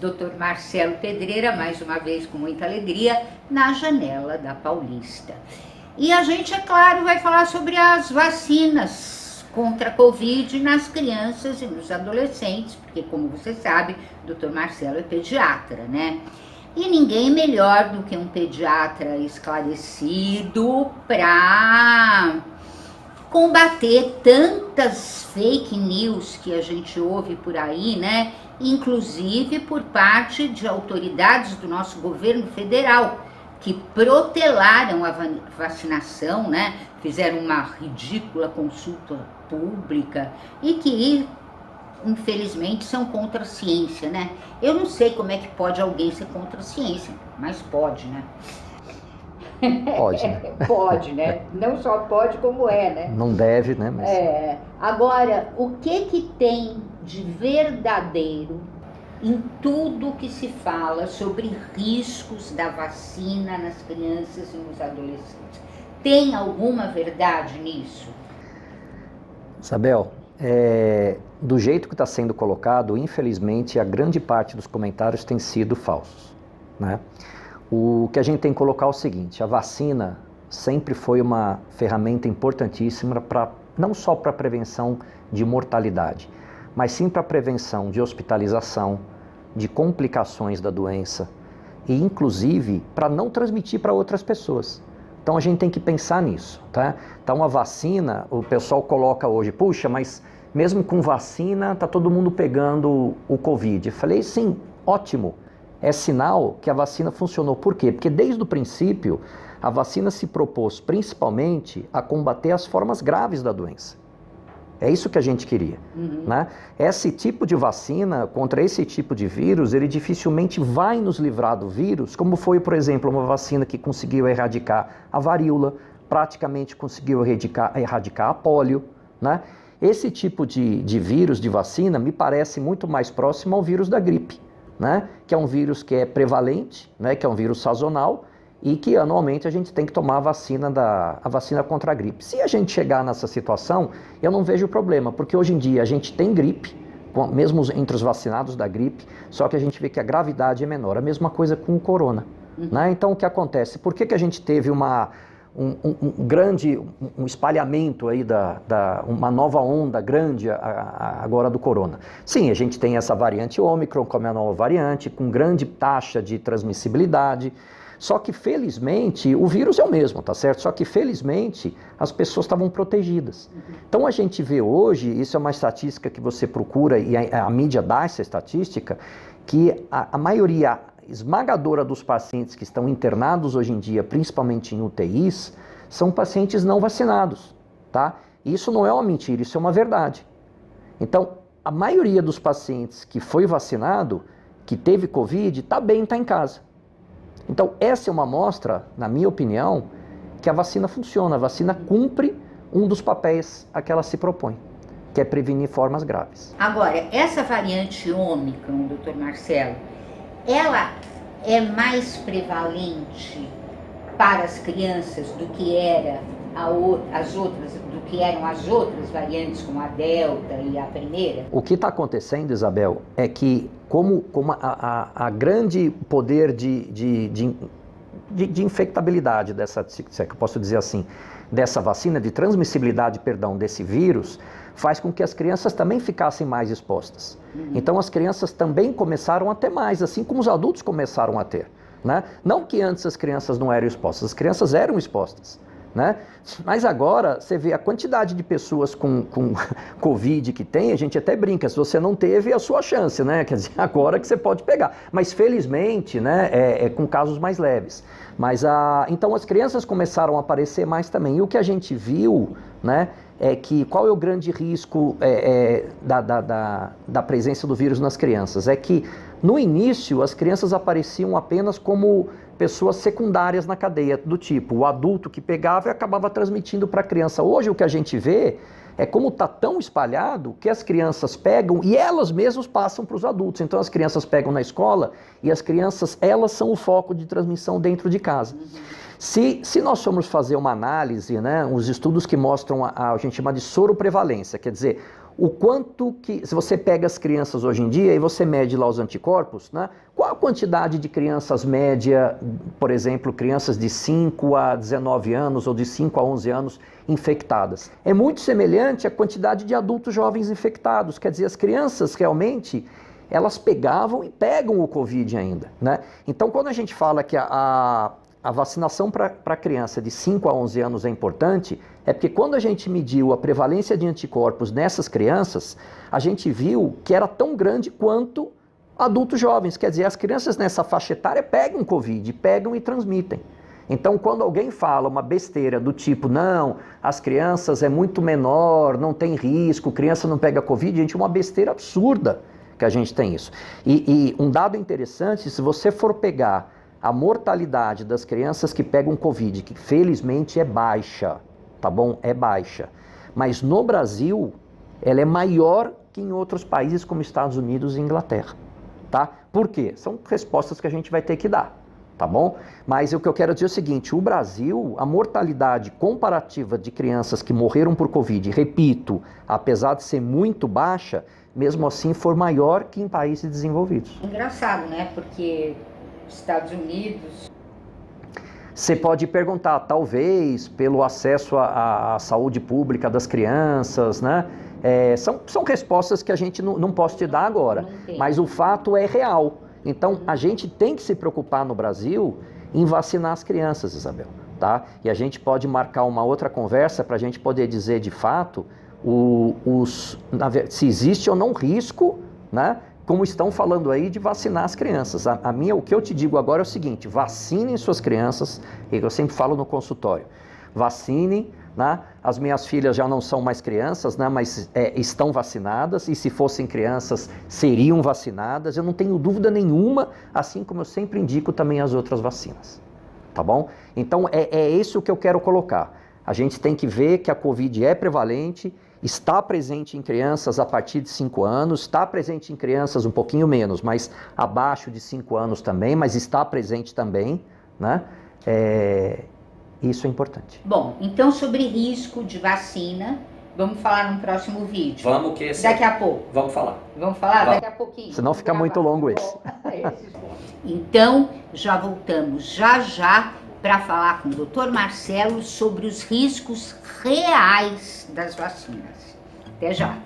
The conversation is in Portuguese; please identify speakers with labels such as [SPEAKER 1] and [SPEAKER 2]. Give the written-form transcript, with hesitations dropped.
[SPEAKER 1] Dr. Marcelo Pedreira, mais uma vez com muita alegria, na Janela da Paulista. E a gente, é claro, vai falar sobre as vacinas contra a Covid nas crianças e nos adolescentes, porque, como você sabe, o Dr. Marcelo é pediatra, né? E ninguém melhor do que um pediatra esclarecido para combater tantas fake news que a gente ouve por aí, né? Inclusive por parte de autoridades do nosso governo federal, que protelaram a vacinação, né? Fizeram uma ridícula consulta pública e que, infelizmente, são contra a ciência, né? Eu não sei como é que pode alguém ser contra a ciência, mas pode, né?
[SPEAKER 2] Pode, né?
[SPEAKER 1] Pode, né? Não só pode, como é, né?
[SPEAKER 2] Não deve, né? Mas...
[SPEAKER 1] Agora, o que tem de verdadeiro em tudo que se fala sobre riscos da vacina nas crianças e nos adolescentes? Tem alguma verdade nisso?
[SPEAKER 2] Isabel, do jeito que está sendo colocado, infelizmente, a grande parte dos comentários tem sido falsos, né? O que a gente tem que colocar é o seguinte: a vacina sempre foi uma ferramenta importantíssima não só para a prevenção de mortalidade, mas sim para a prevenção de hospitalização, de complicações da doença e, inclusive, para não transmitir para outras pessoas. Então a gente tem que pensar nisso, tá? Então a vacina, o pessoal coloca hoje, puxa, mas mesmo com vacina está todo mundo pegando o Covid. Eu falei, sim, ótimo. É sinal que a vacina funcionou. Por quê? Porque desde o princípio, a vacina se propôs principalmente a combater as formas graves da doença. É isso que a gente queria, né? Esse tipo de vacina contra esse tipo de vírus, ele dificilmente vai nos livrar do vírus, como foi, por exemplo, uma vacina que conseguiu erradicar a varíola, praticamente conseguiu erradicar a pólio, né? Esse tipo de vírus, de vacina, me parece muito mais próximo ao vírus da gripe, né? Que é um vírus que é prevalente, né? Que é um vírus sazonal e que anualmente a gente tem que tomar a vacina contra a gripe. Se a gente chegar nessa situação, eu não vejo problema, porque hoje em dia a gente tem gripe, mesmo entre os vacinados da gripe, só que a gente vê que a gravidade é menor. A mesma coisa com o corona, né? Então o que acontece? Por que a gente teve um espalhamento aí uma nova onda grande agora do corona? Sim, a gente tem essa variante Ômicron como é a nova variante, com grande taxa de transmissibilidade, só que felizmente o vírus é o mesmo, tá certo? Só que felizmente as pessoas estavam protegidas. Então a gente vê hoje, isso é uma estatística que você procura e a mídia dá essa estatística, que a maioria esmagadora dos pacientes que estão internados hoje em dia, principalmente em UTIs, são pacientes não vacinados, tá? Isso não é uma mentira, isso é uma verdade. Então, a maioria dos pacientes que foi vacinado, que teve Covid, está bem, está em casa. Então, essa é uma amostra, na minha opinião, que a vacina funciona, a vacina cumpre um dos papéis a que ela se propõe, que é prevenir formas graves.
[SPEAKER 1] Agora, essa variante Ômicron, doutor Marcelo, ela é mais prevalente para as crianças do que eram as outras variantes, como a Delta e a primeira?
[SPEAKER 2] O que está acontecendo, Isabel, é que como a grande poder de infectabilidade dessa, se é que eu posso dizer assim, dessa vacina, de transmissibilidade, perdão, desse vírus, faz com que as crianças também ficassem mais expostas. Então as crianças também começaram a ter mais, assim como os adultos começaram a ter, né? Não que antes as crianças não eram expostas, as crianças eram expostas, né? Mas agora você vê a quantidade de pessoas com Covid que tem, a gente até brinca, se você não teve, é a sua chance, né? Quer dizer, agora que você pode pegar. Mas felizmente, né, é com casos mais leves. Mas então as crianças começaram a aparecer mais também. E o que a gente viu, né, é que qual é o grande risco da presença do vírus nas crianças? É que no início as crianças apareciam apenas como pessoas secundárias na cadeia, do tipo o adulto que pegava e acabava transmitindo para a criança. Hoje o que a gente vê é como está tão espalhado que as crianças pegam e elas mesmas passam para os adultos. Então as crianças pegam na escola e as crianças, elas são o foco de transmissão dentro de casa. Se nós formos fazer uma análise, né, os estudos que mostram a gente chama de soroprevalência, quer dizer, o quanto que, se você pega as crianças hoje em dia e você mede lá os anticorpos, né? Qual a quantidade de crianças média, por exemplo, crianças de 5 a 19 anos ou de 5 a 11 anos infectadas? É muito semelhante à quantidade de adultos jovens infectados, quer dizer, as crianças realmente, elas pegavam e pegam o Covid ainda, né? Então, quando a gente fala que a vacinação para criança de 5 a 11 anos é importante, é porque quando a gente mediu a prevalência de anticorpos nessas crianças, a gente viu que era tão grande quanto adultos jovens. Quer dizer, as crianças nessa faixa etária pegam Covid, pegam e transmitem. Então, quando alguém fala uma besteira do tipo, não, as crianças é muito menor, não tem risco, criança não pega Covid, gente, é uma besteira absurda que a gente tem isso. E um dado interessante, se você for pegar a mortalidade das crianças que pegam Covid, que felizmente é baixa, tá bom? É baixa. Mas no Brasil, ela é maior que em outros países como Estados Unidos e Inglaterra, tá? Por quê? São respostas que a gente vai ter que dar, tá bom? Mas o que eu quero dizer é o seguinte, o Brasil, a mortalidade comparativa de crianças que morreram por Covid, repito, apesar de ser muito baixa, mesmo assim for maior que em países desenvolvidos.
[SPEAKER 1] Engraçado, né? Porque Estados Unidos...
[SPEAKER 2] Você pode perguntar, talvez, pelo acesso à saúde pública das crianças, né? São respostas que a gente não pode te dar agora, mas o fato é real. Então, a gente tem que se preocupar no Brasil em vacinar as crianças, Isabel, tá? E a gente pode marcar uma outra conversa para a gente poder dizer, de fato, se existe ou não risco, né? Como estão falando aí, de vacinar as crianças. O que eu te digo agora é o seguinte, vacinem suas crianças, e eu sempre falo no consultório, vacinem, né? As minhas filhas já não são mais crianças, né? Mas estão vacinadas, e se fossem crianças, seriam vacinadas, eu não tenho dúvida nenhuma, assim como eu sempre indico também as outras vacinas, tá bom? Então, é isso que eu quero colocar. A gente tem que ver que a Covid é prevalente, está presente em crianças a partir de 5 anos, está presente em crianças um pouquinho menos, mas abaixo de 5 anos também, mas está presente também, né? Isso é importante.
[SPEAKER 1] Bom, então sobre risco de vacina, vamos falar no próximo vídeo.
[SPEAKER 2] Vamos que
[SPEAKER 1] daqui a pouco.
[SPEAKER 2] Vamos falar.
[SPEAKER 1] Vamos falar daqui a pouquinho.
[SPEAKER 2] Senão fica muito longo esse.
[SPEAKER 1] Então, já voltamos já para falar com o Dr. Marcelo sobre os riscos reais das vacinas. Até já!